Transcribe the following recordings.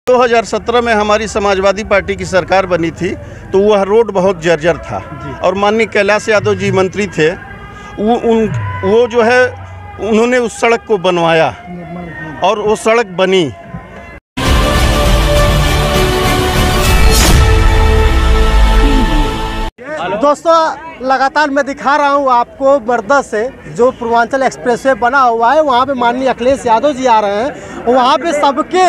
2017 में हमारी समाजवादी पार्टी की सरकार बनी थी तो वह रोड बहुत जर्जर था और माननीय कैलाश यादव जी मंत्री थे। वो जो है उन्होंने उस सड़क को बनवाया और वो सड़क बनी। दोस्तों, लगातार मैं दिखा रहा हूँ आपको मर्दा से जो पूर्वांचल एक्सप्रेसवे बना हुआ है, वहाँ पे माननीय अखिलेश यादव जी आ रहे हैं। वहाँ पे सबके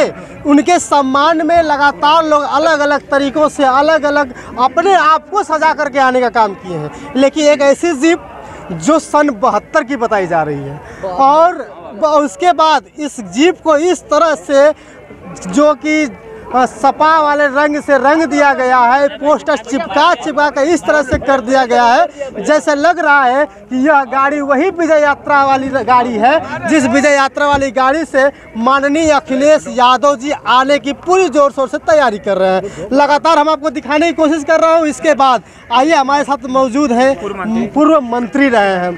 उनके सम्मान में लगातार लोग अलग अलग तरीक़ों से अलग अलग अपने आप को सजा करके आने का काम किए हैं। लेकिन एक ऐसी जीप जो सन 72 की बताई जा रही है और उसके बाद इस जीप को इस तरह से जो कि सपा वाले रंग से रंग दिया गया है, पोस्टर चिपका कर इस तरह से कर दिया गया है जैसे लग रहा है कि यह गाड़ी वही विजय यात्रा वाली गाड़ी है जिस विजय यात्रा वाली गाड़ी से माननीय अखिलेश यादव जी आने की पूरी जोर शोर से तैयारी कर रहे हैं। लगातार हम आपको दिखाने की कोशिश कर रहा हूं। इसके बाद आइए, हमारे साथ मौजूद है पूर्व मंत्री रहे हैं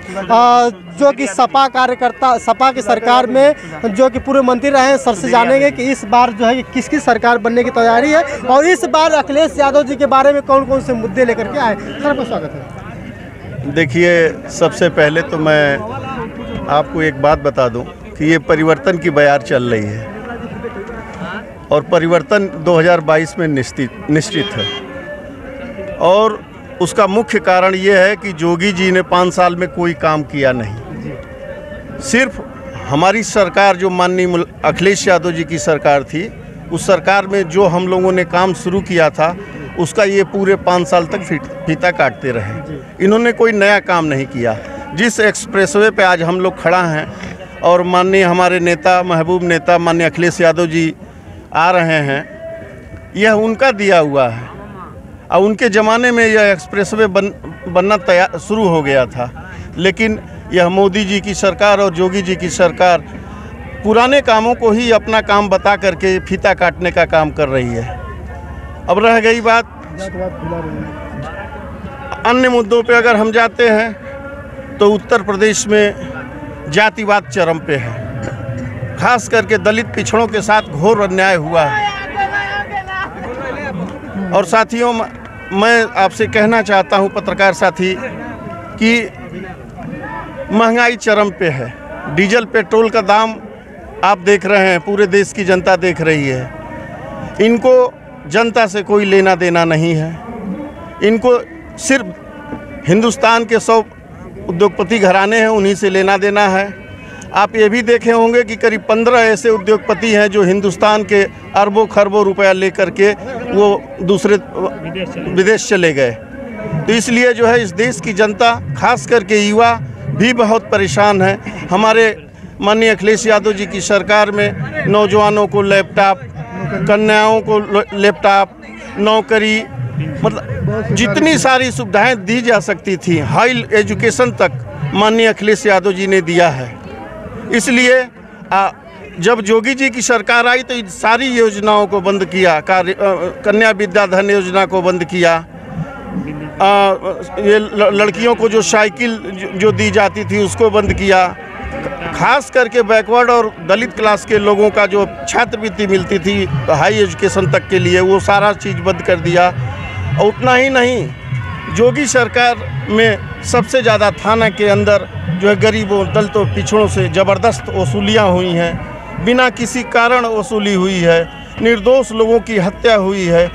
जो कि सपा कार्यकर्ता, सपा की सरकार में जो कि पूर्व मंत्री रहे हैं। सर से जानेंगे कि इस बार जो है किसकी सरकार बनने की तैयारी है और इस बार अखिलेश यादव जी के बारे में कौन कौन से मुद्दे लेकर के आए। सर, आपका स्वागत है। देखिए, सबसे पहले तो मैं आपको एक बात बता दूं कि ये परिवर्तन की बयार चल रही है और परिवर्तन 2022 में निश्चित है और उसका मुख्य कारण ये है कि जोगी जी ने 5 साल में कोई काम किया नहीं। सिर्फ हमारी सरकार जो माननीय अखिलेश यादव जी की सरकार थी, उस सरकार में जो हम लोगों ने काम शुरू किया था उसका ये पूरे 5 साल तक फीता काटते रहे। इन्होंने कोई नया काम नहीं किया। जिस एक्सप्रेसवे पे आज हम लोग खड़ा हैं और माननीय हमारे नेता, महबूब नेता माननीय अखिलेश यादव जी आ रहे हैं, यह उनका दिया हुआ है और उनके ज़माने में यह एक्सप्रेसवे बनना तैयार शुरू हो गया था। लेकिन यह मोदी जी की सरकार और जोगी जी की सरकार पुराने कामों को ही अपना काम बता करके फीता काटने का काम कर रही है। अब रह गई बात अन्य मुद्दों पे, अगर हम जाते हैं तो उत्तर प्रदेश में जातिवाद चरम पे है। खास करके दलित पिछड़ों के साथ घोर अन्याय हुआ है। और साथियों, मैं आपसे कहना चाहता हूं पत्रकार साथी कि महंगाई चरम पे है। डीजल पेट्रोल का दाम आप देख रहे हैं, पूरे देश की जनता देख रही है। इनको जनता से कोई लेना देना नहीं है। इनको सिर्फ हिंदुस्तान के 100 उद्योगपति घराने हैं, उन्हीं से लेना देना है। आप ये भी देखे होंगे कि करीब 15 ऐसे उद्योगपति हैं जो हिंदुस्तान के अरबों खरबों रुपया लेकर के वो दूसरे विदेश चले गए। तो इसलिए जो है इस देश की जनता, खास करके युवा भी बहुत परेशान है। हमारे माननीय अखिलेश यादव जी की सरकार में नौजवानों को लैपटॉप, कन्याओं को लैपटॉप, नौकरी, मतलब जितनी सारी सुविधाएं दी जा सकती थी, हाई एजुकेशन तक माननीय अखिलेश यादव जी ने दिया है। इसलिए जब जोगी जी की सरकार आई तो इन सारी योजनाओं को बंद किया। कन्या विद्याधन योजना को बंद किया। ये लड़कियों को जो साइकिल जो दी जाती थी उसको बंद किया। खास करके बैकवर्ड और दलित क्लास के लोगों का जो छात्रवृत्ति मिलती थी हाई एजुकेशन तक के लिए, वो सारा चीज़ बंद कर दिया। और उतना ही नहीं, जोगी सरकार में सबसे ज़्यादा थाना के अंदर जो है गरीबों, दलितों, पिछड़ों से ज़बरदस्त वसूलियाँ हुई हैं। बिना किसी कारण वसूली हुई है। निर्दोष लोगों की हत्या हुई है।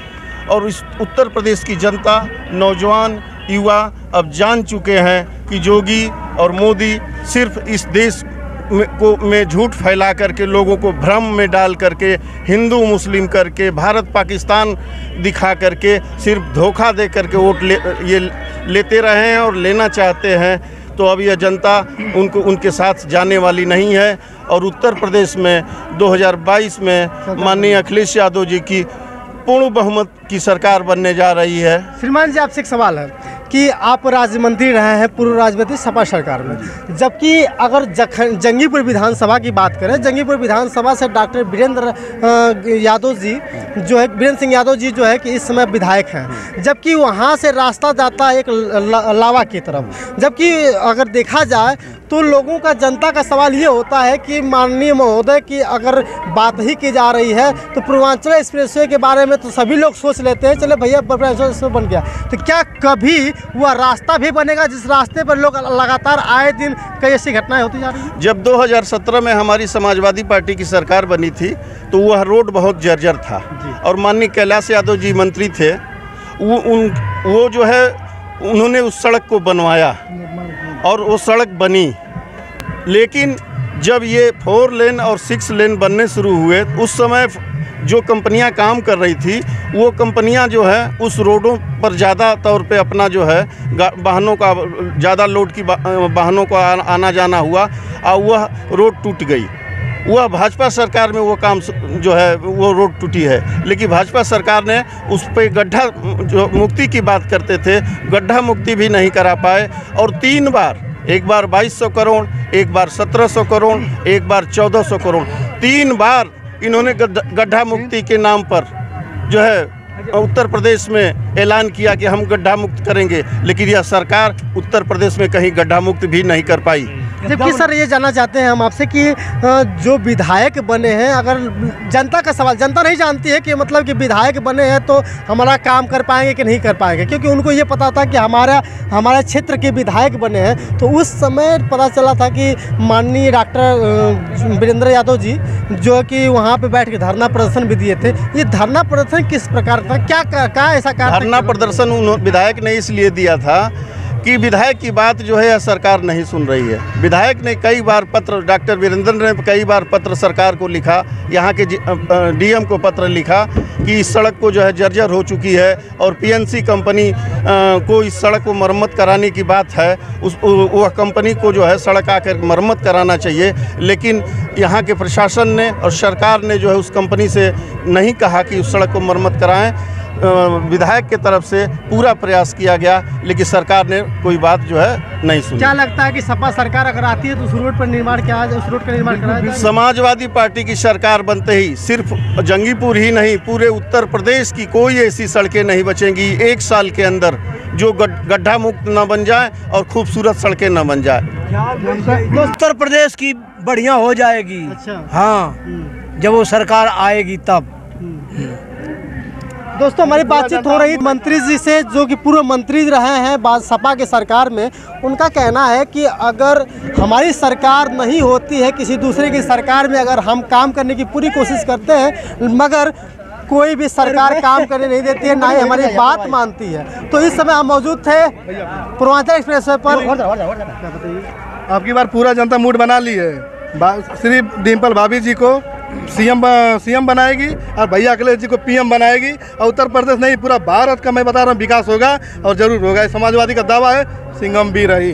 और इस उत्तर प्रदेश की जनता, नौजवान, युवा अब जान चुके हैं कि जोगी और मोदी सिर्फ इस देश में झूठ फैला करके, लोगों को भ्रम में डाल करके, हिंदू मुस्लिम करके, भारत पाकिस्तान दिखा करके, सिर्फ धोखा दे करके वोट लेते रहे हैं और लेना चाहते हैं। तो अब यह जनता उनके साथ जाने वाली नहीं है। और उत्तर प्रदेश में 2022 में माननीय अखिलेश यादव जी की पूर्ण बहुमत की सरकार बनने जा रही है। श्रीमान जी, आपसे एक सवाल है कि आप राज्य मंत्री रहे हैं पूर्व राज्य मंत्री सपा सरकार में, जबकि अगर जंगीपुर विधानसभा की बात करें, जंगीपुर विधानसभा से डॉक्टर वीरेंद्र यादव जी जो है, वीरेंद्र सिंह यादव जी जो है कि इस समय विधायक हैं, जबकि वहाँ से रास्ता जाता है एक लावा की तरफ। जबकि अगर देखा जाए तो लोगों का, जनता का सवाल ये होता है कि माननीय महोदय की अगर बात ही की जा रही है तो पूर्वांचल एक्सप्रेसवे के बारे में तो सभी लोग सोच लेते हैं चले भैया पूर्वांचल एक्सप्रेसवे बन गया, तो क्या कभी वह रास्ता भी बनेगा जिस रास्ते पर लोग लगातार आए दिन कई ऐसी घटनाएं होती जा रही हैं? जब 2017 में हमारी समाजवादी पार्टी की सरकार बनी थी तो वह रोड बहुत जर्जर था और माननीय कैलाश यादव जी मंत्री थे, वो जो है उन्होंने उस सड़क को बनवाया और वो सड़क बनी। लेकिन जब ये 4 लेन और 6 लेन बनने शुरू हुए उस समय जो कंपनियां काम कर रही थी वो कंपनियां जो है उस रोडों पर ज़्यादा तौर पे अपना जो है वाहनों का, ज़्यादा लोड की वाहनों का आना जाना हुआ और वह रोड टूट गई। वह भाजपा सरकार में वो काम जो है वो रोड टूटी है, लेकिन भाजपा सरकार ने उस पर गड्ढा जो मुक्ति की बात करते थे, गड्ढा मुक्ति भी नहीं करा पाए और 3 बार, एक बार 2200 करोड़, एक बार 1700 करोड़, एक बार 1400 करोड़, 3 बार इन्होंने गड्ढा मुक्ति के नाम पर जो है उत्तर प्रदेश में ऐलान किया कि हम गड्ढा मुक्त करेंगे, लेकिन यह सरकार उत्तर प्रदेश में कहीं गड्ढा मुक्त भी नहीं कर पाई। जबकि सर ये जानना चाहते हैं हम आपसे कि जो विधायक बने हैं, अगर जनता का सवाल, जनता नहीं जानती है कि मतलब कि विधायक बने हैं तो हमारा काम कर पाएंगे कि नहीं कर पाएंगे, क्योंकि उनको ये पता था कि हमारे क्षेत्र के विधायक बने हैं तो उस समय पता चला था कि माननीय डॉक्टर वीरेंद्र यादव जी जो कि वहाँ पे बैठ के धरना प्रदर्शन भी दिए थे। ये धरना प्रदर्शन किस प्रकार था, क्या ऐसा धरना प्रदर्शन विधायक ने इसलिए दिया था कि विधायक की बात जो है सरकार नहीं सुन रही है। विधायक ने कई बार पत्र, डॉक्टर वीरेंद्र ने कई बार पत्र सरकार को लिखा, यहाँ के डीएम को पत्र लिखा कि इस सड़क को जो है जर्जर हो चुकी है और पीएनसी कंपनी को इस सड़क को मरम्मत कराने की बात है, वह कंपनी को जो है सड़क आकर मरम्मत कराना चाहिए। लेकिन यहाँ के प्रशासन ने और सरकार ने जो है उस कंपनी से नहीं कहा कि उस सड़क को मरम्मत कराएं। विधायक के तरफ से पूरा प्रयास किया गया लेकिन सरकार ने कोई बात जो है नहीं सुनी। क्या लगता है कि सपा सरकार अगर आती है तो उस रोड पर निर्माण किया, उस रोड का निर्माण कराया जाए? समाजवादी पार्टी की सरकार बनते ही सिर्फ जंगीपुर ही नहीं, पूरे उत्तर प्रदेश की कोई ऐसी सड़कें नहीं बचेंगी 1 साल के अंदर जो गड्ढा मुक्त न बन जाए और खूबसूरत सड़कें न बन जाए। उत्तर प्रदेश की बढ़िया हो जाएगी। अच्छा। हाँ, जब वो सरकार आएगी तब। दोस्तों हमारी बातचीत हो रही मंत्री जी से जो कि पूर्व मंत्री रहे हैं सपा के सरकार में। उनका कहना है कि अगर हमारी सरकार नहीं होती है, किसी दूसरे की सरकार में अगर हम काम करने की पूरी कोशिश करते हैं मगर कोई भी सरकार काम करने नहीं देती है, ना ही हमारी बात मानती है। तो इस समय हम मौजूद थे पूर्वांचल एक्सप्रेसवे पर। आपकी बार पूरा जनता मूड बना ली है, श्री डिम्पल भाभी जी को सीएम बनाएगी और भैया अखिलेश जी को पीएम बनाएगी और उत्तर प्रदेश नहीं पूरा भारत का मैं बता रहा हूँ विकास होगा और जरूर होगा। समाजवादी का दावा है, सिंघम भी रही।